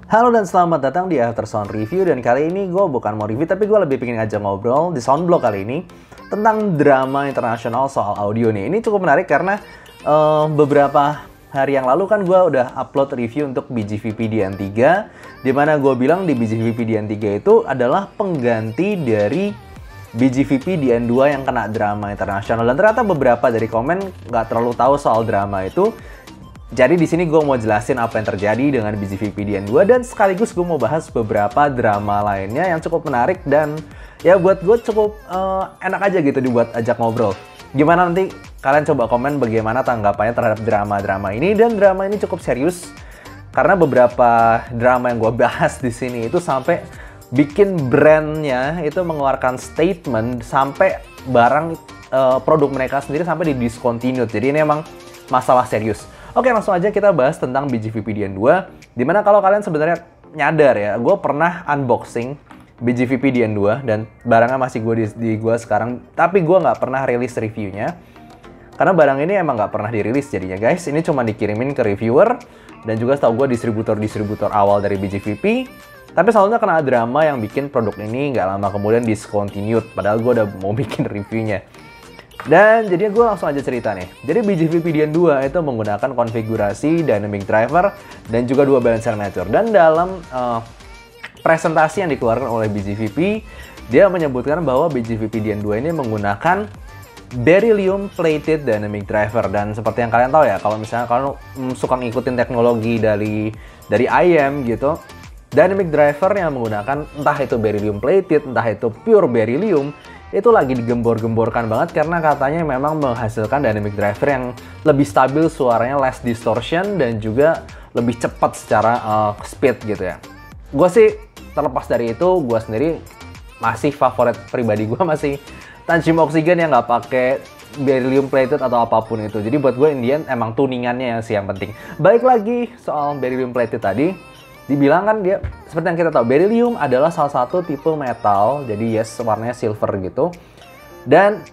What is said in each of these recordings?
Halo dan selamat datang di Aftersound Review. Dan kali ini gue bukan mau review, tapi gue lebih pengen ngajak ngobrol di Soundblock kali ini tentang drama internasional soal audio nih. Ini cukup menarik karena beberapa hari yang lalu kan gue udah upload review untuk BGVP DN3, dimana gue bilang di BGVP DN3 itu adalah pengganti dari BGVP DN2 yang kena drama internasional. Dan ternyata beberapa dari komen nggak terlalu tahu soal drama itu. Jadi di sini gue mau jelasin apa yang terjadi dengan BGVP DN2 dan sekaligus gue mau bahas beberapa drama lainnya yang cukup menarik dan ya buat gue cukup enak aja gitu dibuat ajak ngobrol. Gimana nanti kalian coba komen bagaimana tanggapannya terhadap drama-drama ini, dan drama ini cukup serius karena beberapa drama yang gue bahas di sini itu sampai bikin brandnya itu mengeluarkan statement sampai barang produk mereka sendiri sampai di discontinued. Jadi ini emang masalah serius. Oke, langsung aja kita bahas tentang BGVP DN2. Dimana kalau kalian sebenarnya nyadar ya, gue pernah unboxing BGVP DN2 dan barangnya masih di gue sekarang. Tapi gue nggak pernah rilis reviewnya. Karena barang ini emang nggak pernah dirilis jadinya guys. Ini cuma dikirimin ke reviewer dan juga setahu gue distributor awal dari BGVP. Tapi selalunya kena drama yang bikin produk ini nggak lama kemudian discontinued. Padahal gue udah mau bikin reviewnya. Dan jadinya gue langsung aja cerita nih. Jadi BGVP DN2 itu menggunakan konfigurasi dynamic driver dan juga dua balancer meter. Dan dalam presentasi yang dikeluarkan oleh BGVP, dia menyebutkan bahwa BGVP DN2 ini menggunakan beryllium plated dynamic driver. Dan seperti yang kalian tahu ya, kalau misalnya kalian suka ngikutin teknologi dari IM gitu, dynamic driver yang menggunakan entah itu beryllium plated, entah itu pure beryllium, itu lagi digembor-gemborkan banget karena katanya memang menghasilkan dynamic driver yang lebih stabil suaranya, less distortion, dan juga lebih cepat secara speed gitu ya. Gue sih terlepas dari itu, gue sendiri masih favorit pribadi gue masih Tanchim Oxygen yang nggak pakai beryllium plated atau apapun itu. Jadi buat gue Indian emang tuningannya yang sih yang penting. Balik lagi soal beryllium plated tadi. Dibilang kan dia, seperti yang kita tahu, beryllium adalah salah satu tipe metal, jadi yes, warnanya silver gitu. Dan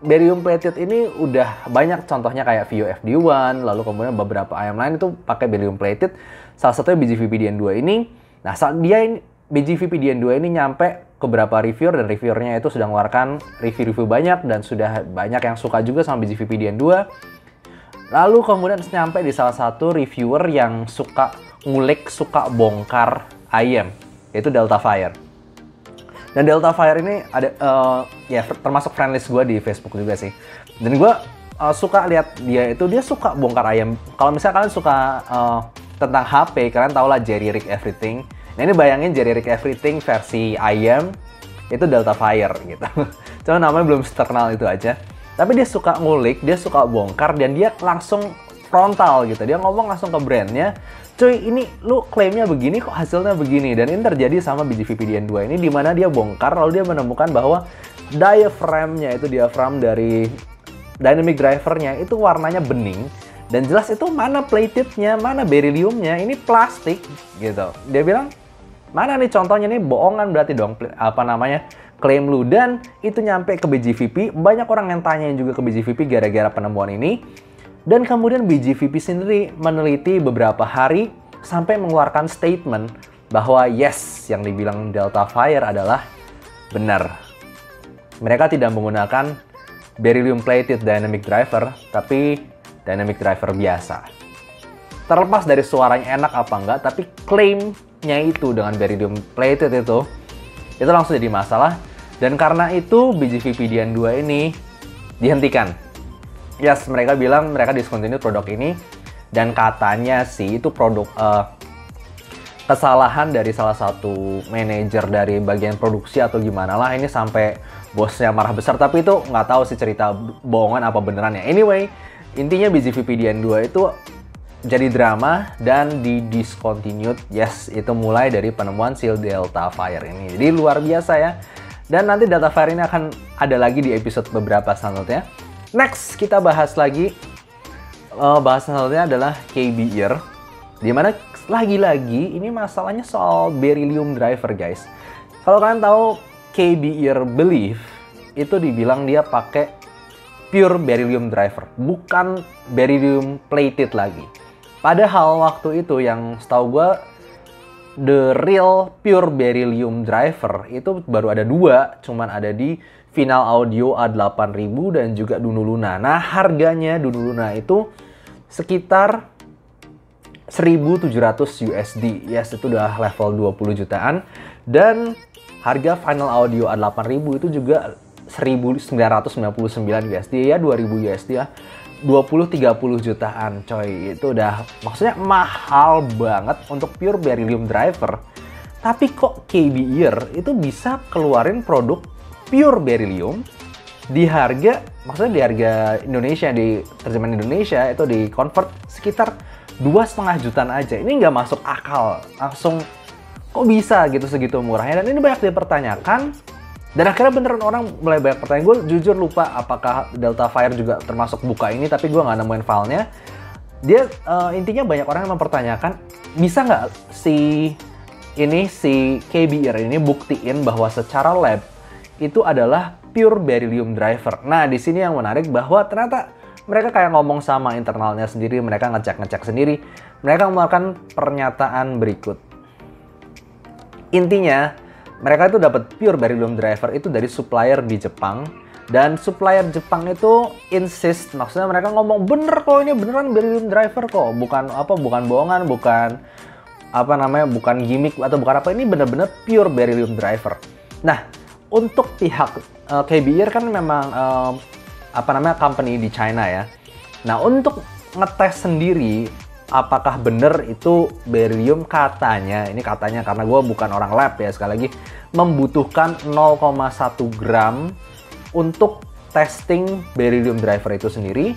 beryllium plated ini udah banyak contohnya kayak Vio FD1, lalu kemudian beberapa IM lain itu pakai beryllium plated. Salah satunya BGVP DN2 ini. Nah, saat dia ini, BGVP DN2 ini nyampe ke beberapa reviewer, dan reviewernya itu sudah mengeluarkan review-review banyak dan sudah banyak yang suka juga sama BGVP DN2. Lalu kemudian nyampe di salah satu reviewer yang suka ngulik, suka bongkar IM, yaitu Delta Fire. Dan Delta Fire ini ada ya termasuk friendlist gue di Facebook juga sih. Dan gue suka lihat dia suka bongkar IM. Kalau misalnya kalian suka tentang HP, kalian tau lah Jerry Rig Everything. Nah ini bayangin Jerry Rig Everything versi IM itu Delta Fire gitu. Cuma namanya belum terkenal itu aja. Tapi dia suka ngulik, dia suka bongkar, dan dia langsung frontal gitu. Dia ngomong langsung ke brandnya, cuy ini lu klaimnya begini kok hasilnya begini. Dan ini terjadi sama BGVP DN2 ini, dimana dia bongkar lalu dia menemukan bahwa diaphragmnya itu diaphragm dari dynamic drivernya itu warnanya bening. Dan jelas itu mana platednya, mana berylliumnya, ini plastik gitu. Dia bilang, mana nih contohnya nih, bohongan berarti dong klaim lu. Dan itu nyampe ke BGVP, banyak orang yang tanyain juga ke BGVP gara-gara penemuan ini. Dan kemudian BGVP sendiri meneliti beberapa hari sampai mengeluarkan statement bahwa yes, yang dibilang Delta Fire adalah benar. Mereka tidak menggunakan beryllium plated dynamic driver, tapi dynamic driver biasa. Terlepas dari suaranya enak apa enggak, tapi klaimnya itu dengan beryllium plated itu langsung jadi masalah. Dan karena itu BGVP DN2 ini dihentikan. Yes, mereka bilang mereka discontinue produk ini. Dan katanya sih itu produk kesalahan dari salah satu manajer dari bagian produksi atau gimana lah. Ini sampai bosnya marah besar. Tapi itu nggak tahu sih cerita bohongan apa benerannya. Anyway, intinya BGVP DN2 itu jadi drama dan di-discontinued. Yes, itu mulai dari penemuan si Delta Fire ini. Jadi luar biasa ya. Dan nanti Delta Fire ini akan ada lagi di episode beberapa selanjutnya. Next, kita bahas lagi. Bahas selanjutnya adalah KB Ear. Dimana lagi-lagi ini masalahnya soal beryllium driver guys. Kalau kalian tahu KB Ear Believe, itu dibilang dia pakai pure beryllium driver. Bukan beryllium plated lagi. Padahal waktu itu yang setahu gue the real pure beryllium driver itu baru ada 2, cuman ada di Final Audio A8000 dan juga Dunu Luna. Nah, harganya Dunu Luna itu sekitar 1.700 USD. Yes, itu udah level 20 jutaan. Dan harga Final Audio A8000 itu juga 1.999 USD ya, 2.000 USD ya. 20-30 jutaan coy, itu udah maksudnya mahal banget untuk pure beryllium driver. Tapi kok KB Ear itu bisa keluarin produk pure beryllium di harga, maksudnya di harga Indonesia, di terjemahan Indonesia itu di convert sekitar 2,5 jutaan aja. Ini nggak masuk akal, langsung kok bisa gitu segitu murahnya. Dan ini banyak dipertanyakan. Dan akhirnya beneran orang mulai banyak pertanyaan. Gue jujur lupa apakah Delta Fire juga termasuk buka ini, tapi gue nggak nemuin filenya. Dia intinya banyak orang yang mempertanyakan, bisa nggak si KB Ear ini buktiin bahwa secara lab itu adalah pure beryllium driver. Nah, di sini yang menarik bahwa ternyata mereka kayak ngomong sama internalnya sendiri, mereka ngecek sendiri, mereka mengeluarkan pernyataan berikut. Intinya, mereka itu dapat pure beryllium driver itu dari supplier di Jepang, dan supplier Jepang itu insist, maksudnya mereka ngomong bener kok ini beneran beryllium driver kok, bukan bohongan, bukan bukan gimmick atau bukan apa, ini bener-bener pure beryllium driver. Nah, untuk pihak KB Ear kan memang company di China ya. Nah, untuk ngetes sendiri apakah bener itu beryllium, ini katanya karena gue bukan orang lab ya, sekali lagi membutuhkan 0,1 gram untuk testing beryllium driver itu sendiri,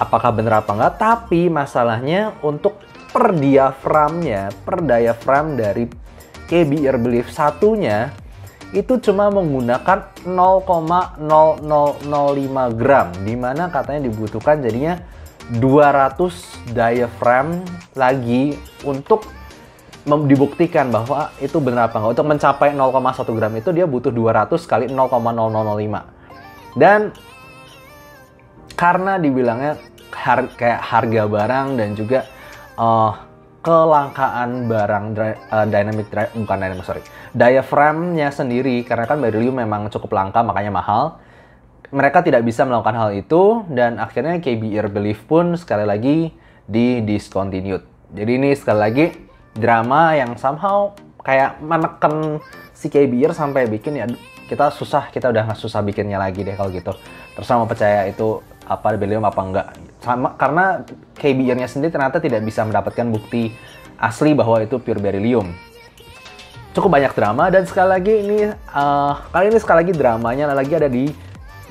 apakah bener apa enggak. Tapi masalahnya untuk per diaphragm dari KB Ear Belief satunya itu cuma menggunakan 0,0005 gram, dimana katanya dibutuhkan jadinya 200 diaphragm lagi untuk dibuktikan bahwa itu benar apa enggak. Untuk mencapai 0,1 gram itu dia butuh 200 kali 0,0005. Dan karena dibilangnya kayak harga barang dan juga kelangkaan barang diaphragmnya sendiri, karena kan beryllium memang cukup langka makanya mahal. Mereka tidak bisa melakukan hal itu, dan akhirnya KB Ear Belief pun sekali lagi discontinued. Jadi ini sekali lagi drama yang somehow kayak menekan si KB Ear sampai bikin ya kita udah nggak susah bikinnya lagi deh kalau gitu. Terus mau percaya itu apa beryllium apa enggak. Sama karena KB Ear-nya sendiri ternyata tidak bisa mendapatkan bukti asli bahwa itu pure beryllium. Cukup banyak drama, dan sekali lagi ini dramanya lagi ada di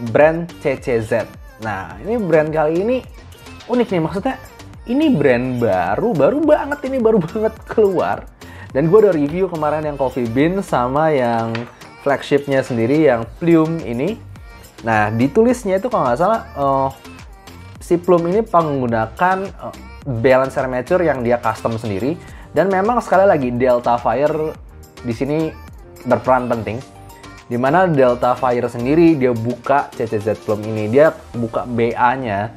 brand CCZ. Nah, ini brand kali ini unik nih, maksudnya ini brand baru banget keluar. Dan gue udah review kemarin yang Coffee Bean sama yang flagshipnya sendiri yang Plume ini. Nah, ditulisnya itu kalau nggak salah si Plume ini menggunakan balance armature yang dia custom sendiri, dan memang sekali lagi Delta Fire di sini berperan penting. Dimana Delta Fire sendiri dia buka CCZ Plume ini, dia buka BA-nya,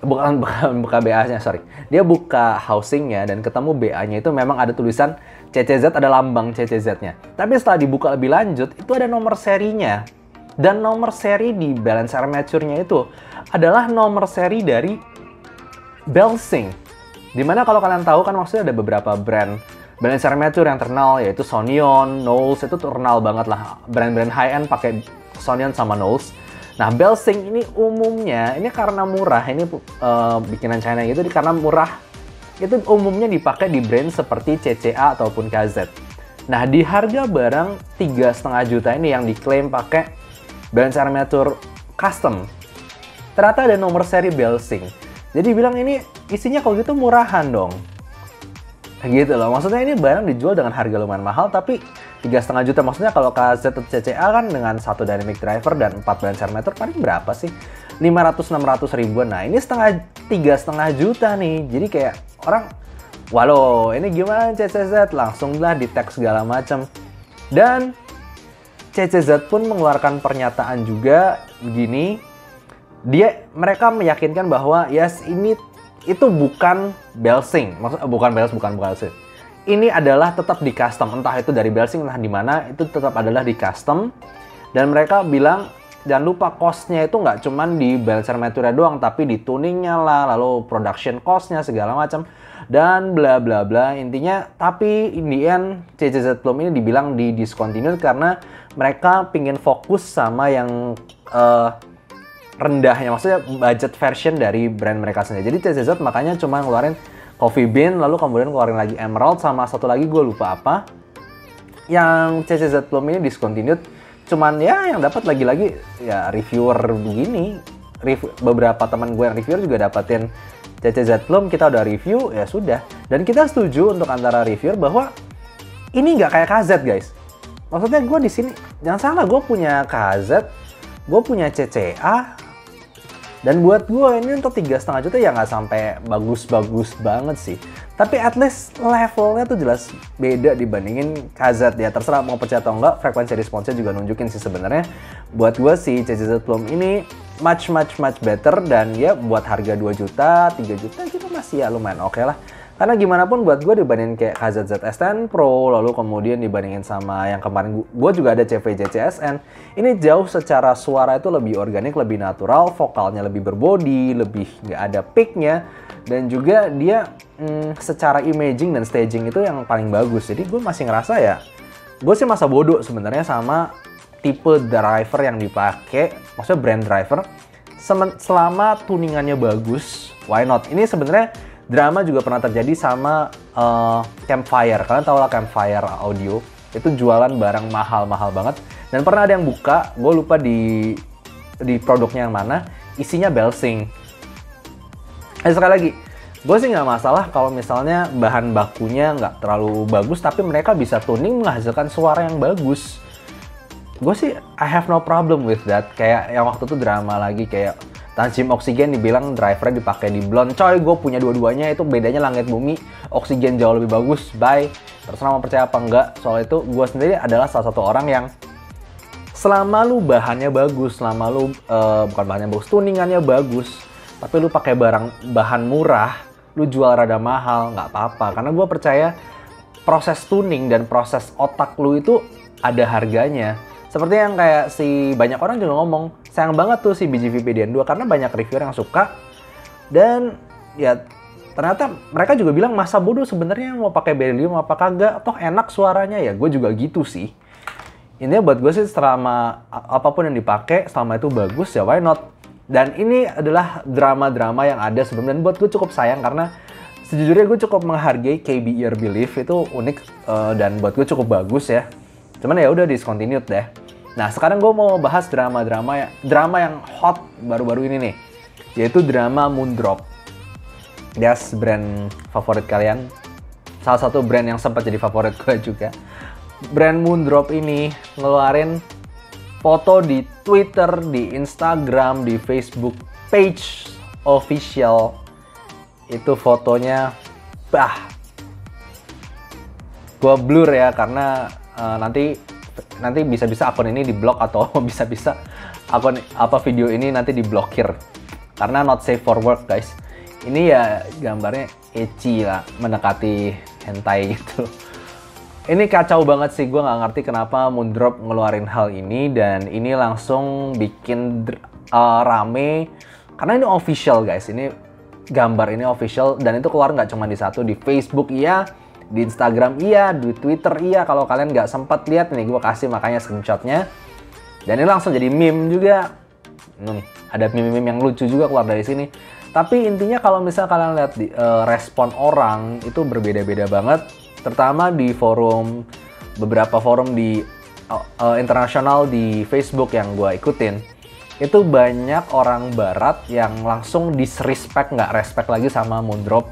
buka BA-nya, sorry. Dia buka housingnya dan ketemu BA-nya itu memang ada tulisan CCZ, ada lambang CCZ-nya. Tapi setelah dibuka lebih lanjut, itu ada nomor serinya. Dan nomor seri di balance armature-nya itu adalah nomor seri dari Belsing. Dimana kalau kalian tahu kan maksudnya ada beberapa brand balance armature yang terkenal, yaitu Sonyon, Knowles, itu terkenal banget lah. Brand-brand high-end pakai Sonyon sama Knowles. Nah, Belsing ini umumnya, ini karena murah, ini bikinan China gitu, karena murah, itu umumnya dipakai di brand seperti CCA ataupun KZ. Nah, di harga barang 3,5 juta ini yang diklaim pakai balance armature custom, ternyata ada nomor seri Belsing. Jadi bilang ini isinya kalau gitu murahan dong. Gitu loh, maksudnya ini barang dijual dengan harga lumayan mahal, tapi 3,5 juta. Maksudnya kalau KZ atau CCA kan dengan 1 dynamic driver dan 4 balance armature paling berapa sih? 500-600 ribuan. Nah, ini 3,5 juta nih. Jadi kayak orang, waduh ini gimana CCZ? Langsunglah di tag segala macam. Dan CCZ pun mengeluarkan pernyataan juga begini. Mereka meyakinkan bahwa yes, itu bukan Belsing, bukan Belsing. ini adalah tetap di custom, entah itu dari Belsing entah di mana, itu tetap adalah di custom. Dan mereka bilang jangan lupa cost-nya itu nggak cuman di belt armature doang, tapi di tuningnya lah, lalu production cost-nya segala macam dan bla bla bla. Intinya tapi in the end CCZ Plum ini dibilang di discontinued karena mereka pingin fokus sama yang rendahnya, maksudnya budget version dari brand mereka sendiri. Jadi CCZ makanya cuma ngeluarin Coffee Bean, lalu kemudian ngeluarin lagi Emerald, sama satu lagi gue lupa apa. Yang CCZ Plum ini discontinued, cuman ya yang dapat lagi-lagi ya reviewer begini. Beberapa teman gue yang reviewer juga dapatin CCZ Plum, kita udah review, ya sudah. Dan kita setuju untuk antara reviewer bahwa ini nggak kayak KZ guys. Maksudnya gue di sini, jangan salah, gue punya KZ, gue punya CCA, dan buat gue ini untuk 3,5 juta ya nggak sampai bagus-bagus banget sih. Tapi at least levelnya tuh jelas beda dibandingin KZ. Ya terserah mau percaya atau enggak, frekuensi responsnya juga nunjukin sih sebenarnya. Buat gue sih CCZ Plum ini much better, dan ya buat harga 2 juta, 3 juta gitu masih ya lumayan oke lah. Karena gimana pun buat gue dibandingin kayak KZ ZS10 Pro, lalu kemudian dibandingin sama yang kemarin gue juga ada CVJ CSN, ini jauh secara suara itu lebih organik, lebih natural, vokalnya lebih berbody, lebih nggak ada peaknya, dan juga dia secara imaging dan staging itu yang paling bagus. Jadi gue masih ngerasa ya, gue sih masa bodoh sebenarnya sama tipe driver yang dipakai, maksudnya brand driver, selama tuningannya bagus, why not? Ini sebenarnya drama juga pernah terjadi sama Campfire. Kalian tau lah Campfire Audio, itu jualan barang mahal-mahal banget. Dan pernah ada yang buka, gue lupa di produknya yang mana, isinya Belsing. Sekali lagi, gue sih nggak masalah kalau misalnya bahan bakunya nggak terlalu bagus, tapi mereka bisa tuning menghasilkan suara yang bagus. Gue sih, I have no problem with that. Kayak yang waktu itu drama lagi, kayak Tanzim Oksigen dibilang drivernya dipakai di blonde. Coy, gue punya dua-duanya, itu bedanya langit bumi. Oksigen jauh lebih bagus, bye. Terserah mau percaya apa enggak. Soal itu, gue sendiri adalah salah satu orang yang selama lu bahannya bagus, selama lu bukan bahannya bagus, tuningannya bagus, tapi lu pakai bahan murah, lu jual rada mahal, nggak apa-apa. Karena gue percaya proses tuning dan proses otak lu itu ada harganya. Seperti yang kayak banyak orang juga ngomong, sayang banget tuh si BGV PDN2 karena banyak reviewer yang suka. Dan ya ternyata mereka juga bilang masa bodoh sebenarnya mau pakai beryllium apa kagak, toh enak suaranya. Ya gue juga gitu sih. Intinya buat gue sih selama apapun yang dipakai, selama itu bagus ya why not. Dan ini adalah drama-drama yang ada sebelumnya, dan buat gue cukup sayang karena sejujurnya gue cukup menghargai KB Ear Belief, itu unik dan buat gue cukup bagus ya. Cuman ya udah discontinued deh. Nah sekarang gue mau bahas drama yang hot baru-baru ini nih, yaitu drama Moondrop. Yes, brand favorit kalian, salah satu brand yang sempat jadi favorit gue juga. Brand Moondrop ini ngeluarin foto di Twitter, di Instagram, di Facebook page official. Itu fotonya, gue blur ya karena nanti bisa-bisa akun ini diblok atau bisa-bisa akun video ini nanti diblokir karena not safe for work guys. Ini ya gambarnya ecchi lah, mendekati hentai gitu. Ini kacau banget sih, gue nggak ngerti kenapa Moondrop ngeluarin hal ini, dan ini langsung bikin rame karena ini official guys. Ini gambar ini official, dan itu keluar nggak cuma di satu, di Facebook iya, di Instagram iya, di Twitter iya. Kalau kalian nggak sempat lihat nih, gue kasih makanya screenshotnya. Dan ini langsung jadi meme juga. Ada meme-meme yang lucu juga keluar dari sini. Tapi intinya kalau misalnya kalian lihat respon orang itu berbeda-beda banget. Terutama di beberapa forum di internasional di Facebook yang gue ikutin. Itu banyak orang barat yang langsung disrespect, nggak respect lagi sama Moondrop.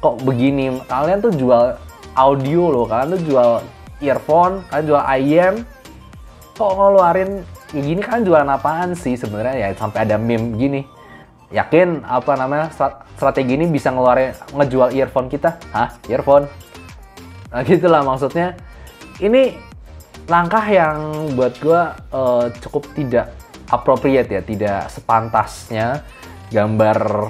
Kok begini, kalian tuh jual audio loh, kalian tuh jual earphone, kalian jual IM, kok ngeluarin kayak gini, kalian jualan apaan sih sebenarnya? Ya sampai ada meme gini, yakin strategi ini bisa ngejual earphone kita? Hah? Earphone? Nah gitulah maksudnya. Ini langkah yang buat gue cukup tidak appropriate ya, tidak sepantasnya gambar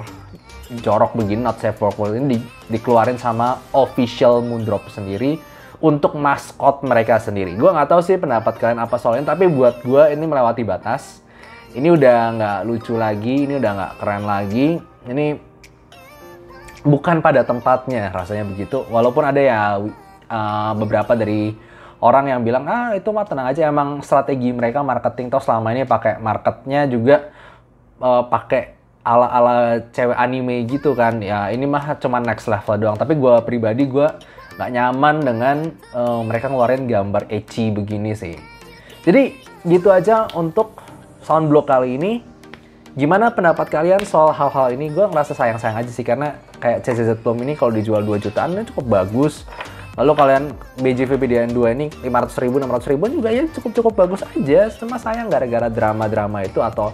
jorok begini, not safe for work ini dikeluarin sama official Moondrop sendiri untuk maskot mereka sendiri. Gue nggak tahu sih pendapat kalian apa soalnya, tapi buat gue ini melewati batas. Ini udah nggak lucu lagi, ini udah nggak keren lagi. Ini bukan pada tempatnya, rasanya begitu. Walaupun ada ya beberapa dari orang yang bilang, itu mah tenang aja, emang strategi mereka marketing. Toh selama ini pakai marketnya juga pakai ala-ala cewek anime gitu kan. Ya ini mah cuma next level doang. Tapi gue pribadi, gue nggak nyaman dengan mereka ngeluarin gambar ecchi begini sih. Jadi gitu aja untuk Soundblock kali ini. Gimana pendapat kalian soal hal-hal ini? Gue ngerasa sayang-sayang aja sih, karena kayak CCZ Plum ini kalau dijual 2 jutaan ini cukup bagus. Lalu kalian BJV PDN 2 ini 500.000, 600.000 juga ya cukup bagus aja. Cuma sayang gara-gara drama-drama itu atau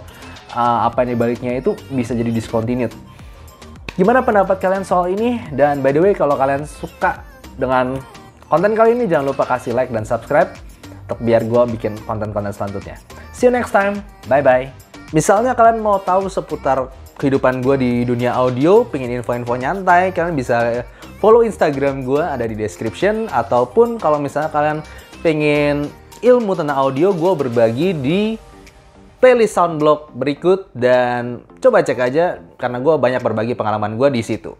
apa yang dibaliknya itu bisa jadi discontinued. Gimana pendapat kalian soal ini? Dan by the way, kalau kalian suka dengan konten kali ini, jangan lupa kasih like dan subscribe untuk biar gue bikin konten-konten selanjutnya. See you next time. Bye-bye. Misalnya kalian mau tahu seputar kehidupan gue di dunia audio, pengen info-info nyantai, kalian bisa follow Instagram gue, ada di description. Ataupun kalau misalnya kalian pengen ilmu tentang audio, gue berbagi di playlist Soundblock berikut. Dan coba cek aja, karena gue banyak berbagi pengalaman gue di situ.